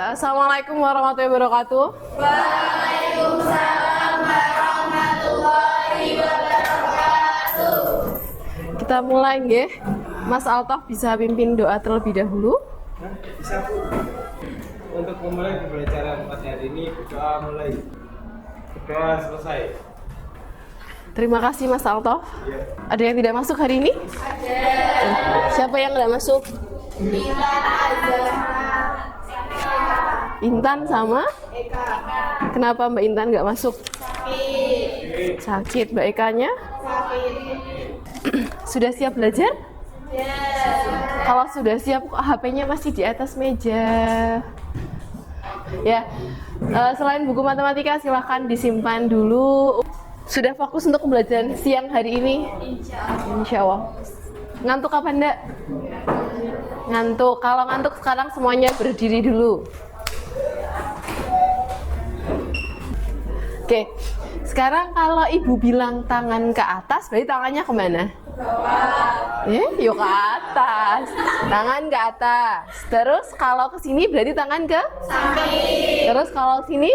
Assalamualaikum warahmatullahi wabarakatuh. Waalaikumsalam warahmatullahi wabarakatuh. Kita mulai nggih. Mas Altaf bisa pimpin doa terlebih dahulu. Bisa Bu. Untuk memulai pembelajaran pada hari ini, berdoa mulai. Berdoa selesai. Terima kasih Mas Altaf. Ya. Ada yang tidak masuk hari ini? Ada Siapa yang tidak masuk? Intan Azhar Intan sama? Eka Kenapa Mbak Intan nggak masuk? sakit Sakit. Mbak Ekanya? sakit Sudah siap belajar? ya Kalau sudah siap, HP-nya masih di atas meja. Ya, selain buku matematika, silahkan disimpan dulu. Sudah fokus untuk pembelajaran siang hari ini? Insya Allah. Ngantuk apa enggak? Ngantuk. Kalau ngantuk sekarang semuanya berdiri dulu. Oke, sekarang kalau ibu bilang tangan ke atas, berarti tangannya kemana? Yuk ke atas. Tangan ke atas. Terus kalau ke sini berarti tangan ke samping Terus kalau sini?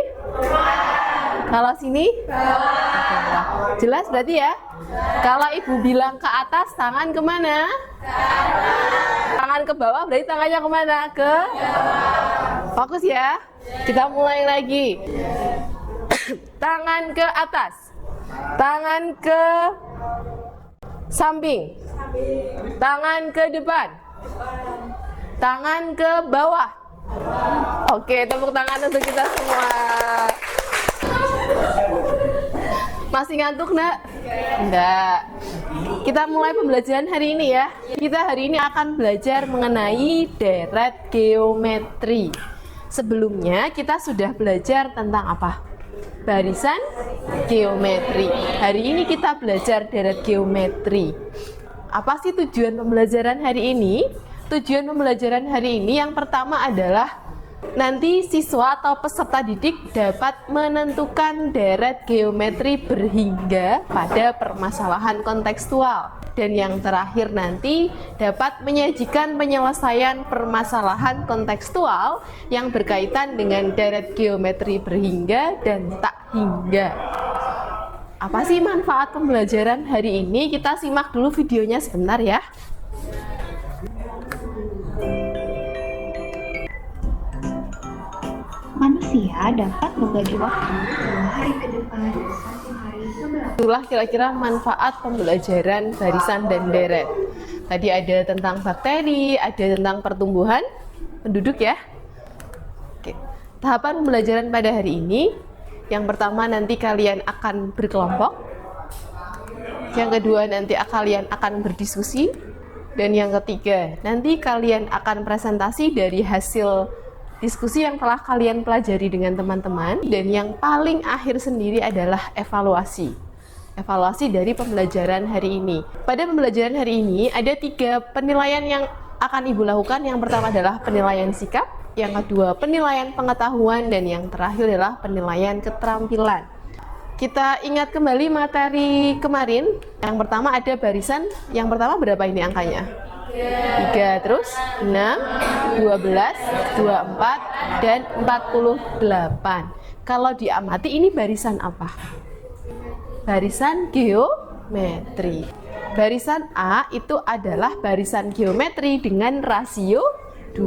Kalau sini? Bawah. Jelas berarti ya? Kalau ibu bilang ke atas, tangan kemana? Tangan ke bawah berarti tangannya kemana? Ke bawah. Fokus ya. Kita mulai lagi. Tangan ke atas. Tangan ke samping. Tangan ke depan. Tangan ke bawah. Oke, tepuk tangan untuk kita semua. Masih ngantuk, Nak? Enggak. Kita mulai pembelajaran hari ini ya. Kita hari ini akan belajar mengenai deret geometri. Sebelumnya kita sudah belajar tentang apa? Barisan geometri. Hari ini kita belajar deret geometri. Apa sih tujuan pembelajaran hari ini? Tujuan pembelajaran hari ini yang pertama adalah nanti siswa atau peserta didik dapat menentukan deret geometri berhingga pada permasalahan kontekstual. Dan yang terakhir nanti dapat menyajikan penyelesaian permasalahan kontekstual yang berkaitan dengan deret geometri berhingga dan tak hingga. Apa sih manfaat pembelajaran hari ini? Kita simak dulu videonya sebentar ya. Manusia dapat membagi waktu 2 hari ke depan dan 1 hari ke belakang. Itulah kira-kira manfaat pembelajaran barisan dan deret. Tadi ada tentang bakteri, ada tentang pertumbuhan penduduk ya. Oke. Tahapan pembelajaran pada hari ini, yang pertama nanti kalian akan berkelompok. Yang kedua nanti kalian akan berdiskusi. Dan yang ketiga, nanti kalian akan presentasi dari hasil diskusi yang telah kalian pelajari dengan teman-teman. Dan yang paling akhir sendiri adalah evaluasi. Evaluasi dari pembelajaran hari ini. Pada pembelajaran hari ini ada 3 penilaian yang akan Ibu lakukan. Yang pertama adalah penilaian sikap, yang kedua penilaian pengetahuan, dan yang terakhir adalah penilaian keterampilan. Kita ingat kembali materi kemarin. Yang pertama ada barisan. Yang pertama berapa ini angkanya? 3, terus 6, 12, 24, dan 48. Kalau diamati ini barisan apa? Barisan geometri. Barisan A itu adalah barisan geometri dengan rasio 2.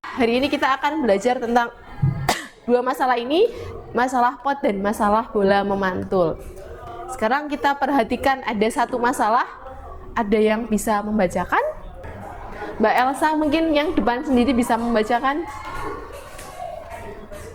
Hari ini kita akan belajar tentang 2 masalah ini, masalah pot dan masalah bola memantul. Sekarang kita perhatikan ada 1 masalah. Ada yang bisa membacakan? Mbak Elsa mungkin yang depan sendiri bisa membacakan.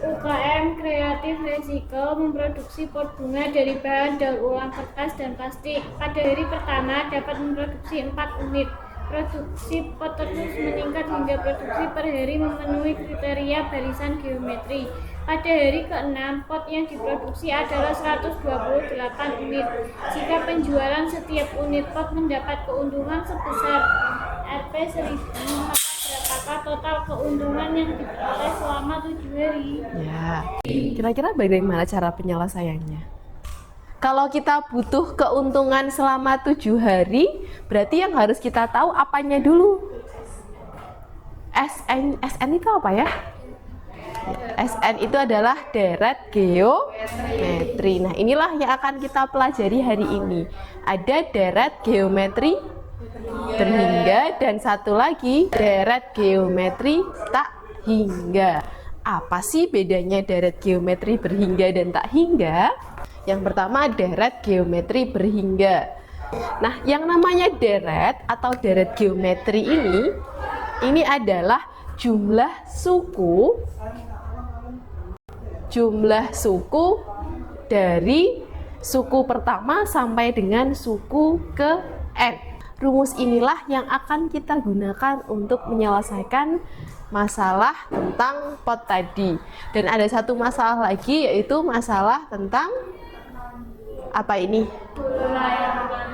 UKM Kreatif Resiko memproduksi pot bunga dari bahan daur ulang kertas dan plastik. Pada hari pertama dapat memproduksi 4 unit. Produksi pot terus meningkat hingga produksi per hari memenuhi kriteria barisan geometri. Pada hari ke-6, pot yang diproduksi adalah 128 unit. Jika penjualan setiap unit pot mendapat keuntungan sebesar Rp1.000, maka berapakah total keuntungan yang diperoleh selama 7 hari? Ya, kira-kira bagaimana cara penyelesaiannya? Kalau kita butuh keuntungan selama 7 hari, berarti yang harus kita tahu apanya dulu? SN itu apa ya? SN itu adalah deret geometri. Nah, inilah yang akan kita pelajari hari ini. Ada deret geometri berhingga dan satu lagi deret geometri tak hingga. Apa sih bedanya deret geometri berhingga dan tak hingga? Yang pertama deret geometri berhingga. Nah, yang namanya deret atau deret geometri ini adalah jumlah suku dari suku pertama sampai dengan suku ke N. Rumus inilah yang akan kita gunakan untuk menyelesaikan masalah tentang pot tadi. Dan ada satu masalah lagi, yaitu masalah tentang apa ini?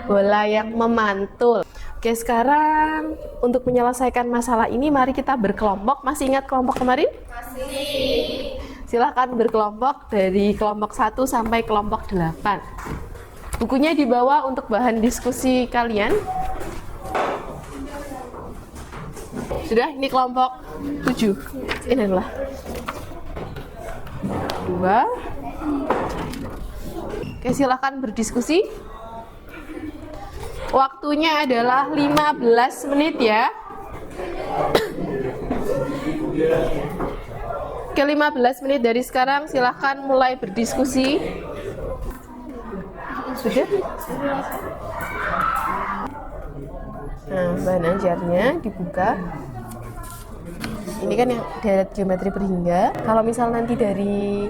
Bola yang memantul. Oke, sekarang untuk menyelesaikan masalah ini mari kita berkelompok. Masih ingat kelompok kemarin? Masih. Silahkan berkelompok dari kelompok 1 sampai kelompok 8. Bukunya dibawa untuk bahan diskusi kalian. Sudah, ini kelompok 7. Ini adalah 2. Oke, silahkan berdiskusi. Waktunya adalah 15 menit ya. Oke, 15 menit dari sekarang silahkan mulai berdiskusi. Sudah? Nah, bahan ajarnya dibuka. Ini kan yang deret geometri berhingga. Kalau misal nanti dari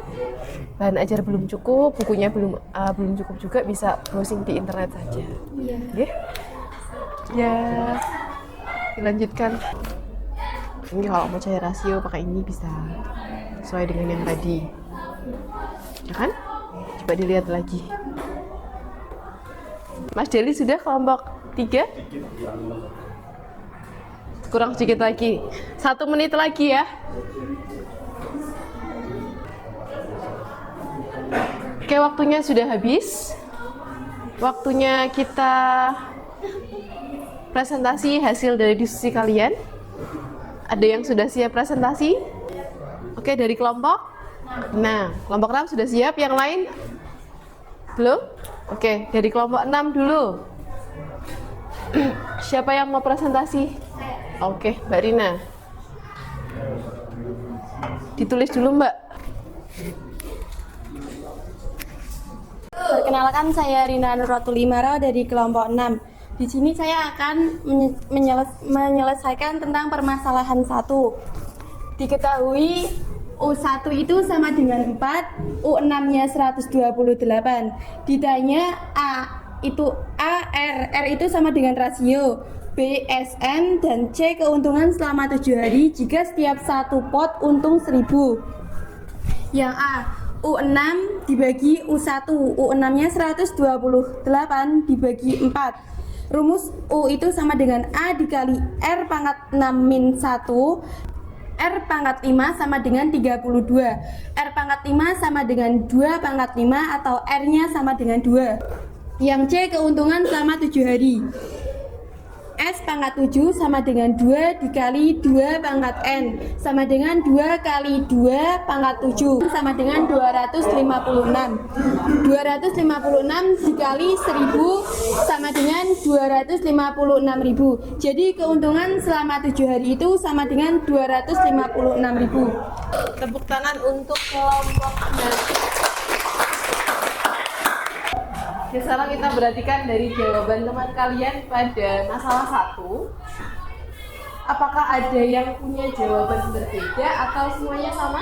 bahan ajar belum cukup, bukunya belum cukup juga, bisa browsing di internet saja. Iya. Yeah. Ya, dilanjutkan. Ini kalau mau cari rasio pakai ini bisa, sesuai dengan yang tadi. Ya kan? Coba dilihat lagi. Mas Deli sudah kelompok 3? Kurang sedikit lagi. 1 menit lagi ya. Oke, waktunya sudah habis. Waktunya kita presentasi hasil dari diskusi kalian. Ada yang sudah siap presentasi? Oke, dari kelompok? Nah, kelompok 6 sudah siap, yang lain? Belum? Oke, dari kelompok 6 dulu. Siapa yang mau presentasi? Oke, Mbak Rina. Ditulis dulu, Mbak. Perkenalkan, saya Rina Nuratulimara dari kelompok 6. Di sini saya akan menyelesaikan tentang permasalahan 1. Diketahui U1 itu sama dengan 4, U6-nya 128. Ditanya R itu sama dengan rasio, B, SN, dan C keuntungan selama 7 hari jika setiap satu pot untung 1000. Yang A, U6 dibagi U1, U6-nya 128 dibagi 4. Rumus U itu sama dengan A dikali R pangkat 6 min 1, R pangkat 5 sama dengan 32. R pangkat 5 sama dengan 2 pangkat 5 atau R-nya sama dengan 2. Yang C keuntungan selama 7 hari. S pangkat 7 sama dengan 2 dikali 2 pangkat N sama dengan 2 kali 2 pangkat 7 sama dengan 256. 256 dikali 1000 sama dengan 256.000. Jadi keuntungan selama 7 hari itu sama dengan 256.000. Tepuk tangan untuk kelompok 6. Oke, sekarang kita perhatikan dari jawaban teman kalian pada masalah 1. Apakah ada yang punya jawaban berbeda atau semuanya sama?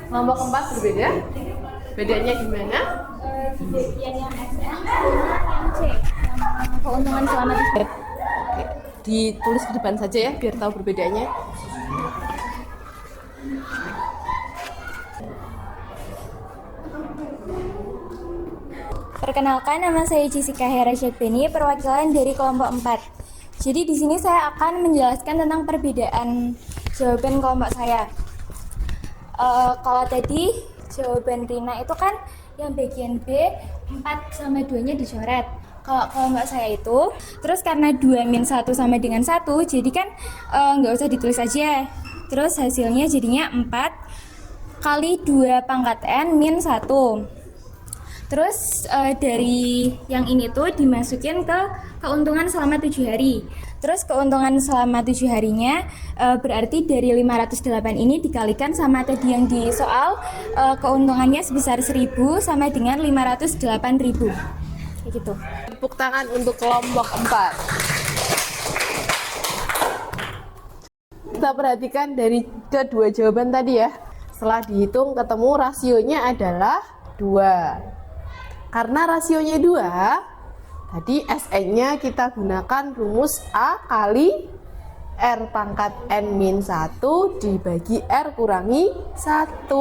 Kelompok 4 berbeda? Bedanya gimana? Bagian yang SN, yang C, keuntungan selama 7 hari. Ditulis di depan saja ya, biar tahu perbedaannya. Perkenalkan, nama saya Jessica Hera Syedbeni, perwakilan dari kelompok 4. Jadi di sini saya akan menjelaskan tentang perbedaan jawaban kelompok saya. Kalau tadi jawaban Rina itu kan yang bagian B 4 sama 2-nya dicoret. kalau nggak saya itu. Terus karena 2 min 1 sama dengan 1, jadi kan nggak usah ditulis aja. Terus hasilnya jadinya 4 kali 2 pangkat N min 1. Terus dari yang ini tuh dimasukin ke keuntungan selama 7 hari. Terus keuntungan selama 7 harinya berarti dari 508 ini dikalikan sama tadi yang di soal, keuntungannya sebesar 1000 sama dengan 508.000. Kayak gitu. Tepuk tangan untuk kelompok 4. Kita perhatikan dari kedua jawaban tadi ya. Setelah dihitung ketemu rasionya adalah 2. Karena rasionya 2, tadi Sn-nya kita gunakan rumus A kali R pangkat N-1 dibagi R kurangi 1.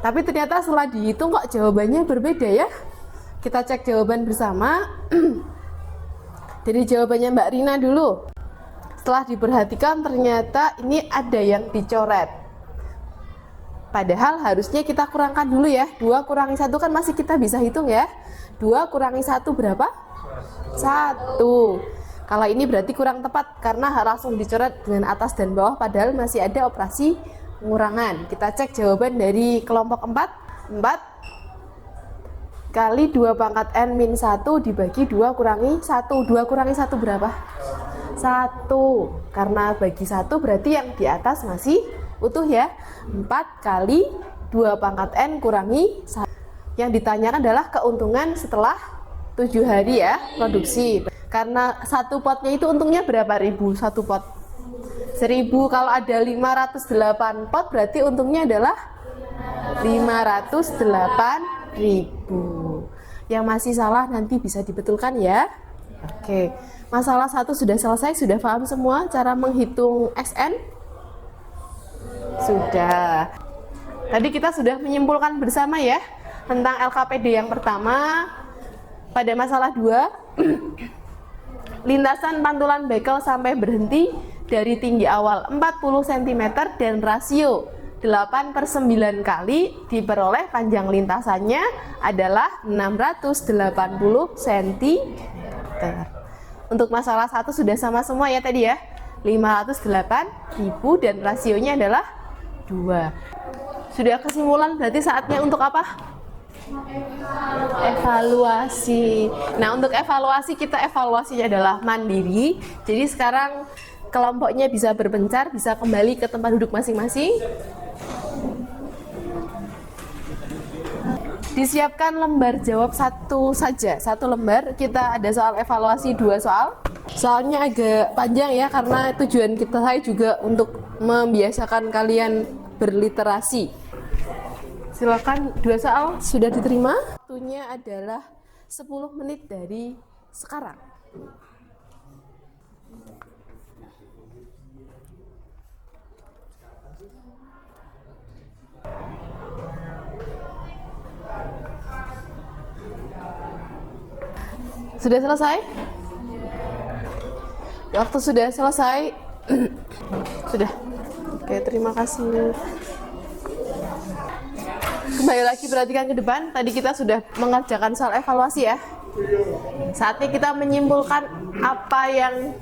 Tapi ternyata setelah dihitung kok jawabannya berbeda ya. Kita cek jawaban bersama. Dari jawabannya Mbak Rina dulu. Setelah diperhatikan ternyata ini ada yang dicoret. Padahal harusnya kita kurangkan dulu ya. 2 kurangi 1 kan masih kita bisa hitung ya. 2 kurangi 1 berapa? 1. Kalau ini berarti kurang tepat karena langsung dicoret dengan atas dan bawah padahal masih ada operasi pengurangan. Kita cek jawaban dari kelompok 4. 4 kali 2 pangkat N min 1 dibagi 2 kurangi 1. 2 kurangi 1 berapa? 1. Karena bagi 1 berarti yang di atas masih utuh ya. 4 kali 2 pangkat N kurangi 1. Yang ditanyakan adalah keuntungan setelah 7 hari ya produksi. Karena satu potnya itu untungnya berapa ribu satu pot? 1000. Kalau ada 508 pot berarti untungnya adalah 508.000. Yang masih salah nanti bisa dibetulkan ya. Oke. Masalah 1 sudah selesai, sudah paham semua cara menghitung Sn? Sudah. Tadi kita sudah menyimpulkan bersama ya tentang LKPD yang pertama. Pada masalah 2, lintasan pantulan bekel sampai berhenti dari tinggi awal 40 cm dan rasio 8/9 kali diperoleh panjang lintasannya adalah 680 cm. Untuk masalah 1 sudah sama semua ya tadi ya. 508.000 dan rasionya adalah 2. Sudah kesimpulan berarti saatnya untuk apa? Evaluasi. Nah, untuk evaluasi kita evaluasinya adalah mandiri. Jadi sekarang kelompoknya bisa berpencar, bisa kembali ke tempat duduk masing-masing. Disiapkan lembar jawab 1 saja, 1 lembar. Kita ada soal evaluasi 2 soal. Soalnya agak panjang ya karena tujuan saya juga untuk membiasakan kalian berliterasi. Silakan 2 soal sudah diterima. Waktunya adalah 10 menit dari sekarang. Sudah selesai? Waktu sudah selesai. Sudah. Oke, terima kasih. Kembali lagi perhatikan ke depan. Tadi kita sudah mengerjakan soal evaluasi ya. Saatnya kita menyimpulkan apa yang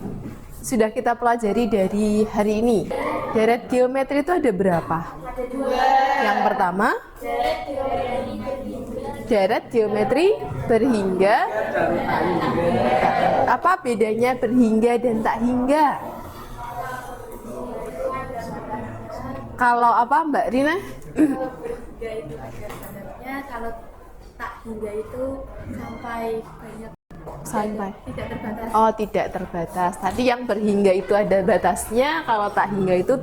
sudah kita pelajari dari hari ini. Deret geometri itu ada berapa? Ada 2. Yang pertama, deret geometri berhingga. Apa bedanya berhingga dan tak hingga? Kalau apa Mbak Rina? Berhingga itu ada standarnya, kalau tak hingga itu sampai banyak. Sampai Tidak terbatas. Oh, tidak terbatas. Tadi yang berhingga itu ada batasnya, kalau tak hingga itu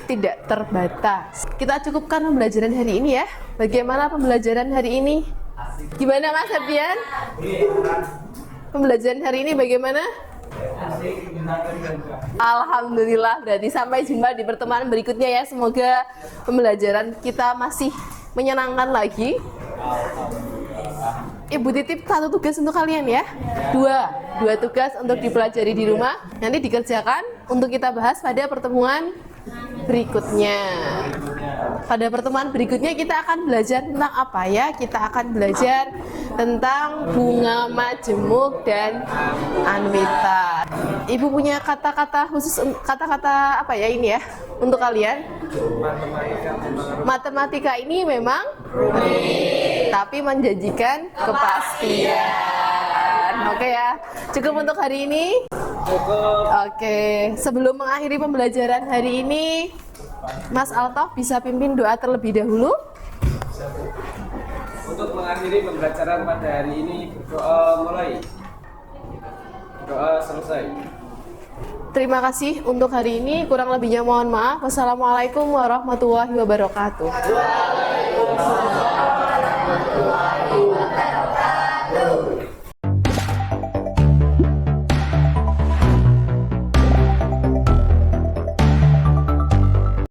tidak terbatas. Kita cukupkan pembelajaran hari ini ya. Bagaimana pembelajaran hari ini? Gimana Mas Abian? Pembelajaran hari ini bagaimana? Alhamdulillah, berarti sampai jumpa di pertemuan berikutnya ya. Semoga pembelajaran kita masih menyenangkan lagi. Ibu titip 1 tugas untuk kalian ya. 2 tugas untuk dipelajari di rumah. Nanti dikerjakan untuk kita bahas pada pertemuan berikutnya. Pada pertemuan berikutnya kita akan belajar tentang apa ya? Kita akan belajar tentang bunga majemuk dan anwita. Ibu punya kata-kata khusus, kata-kata apa ya ini ya untuk kalian? Matematika ini memang tapi menjanjikan kepastian. Oke ya, cukup untuk hari ini. Oke, sebelum mengakhiri pembelajaran hari ini, Mas Altof bisa pimpin doa terlebih dahulu. Untuk mengakhiri pembelajaran pada hari ini, berdoa mulai, doa selesai. Terima kasih untuk hari ini. Kurang lebihnya mohon maaf. Wassalamualaikum warahmatullahi wabarakatuh.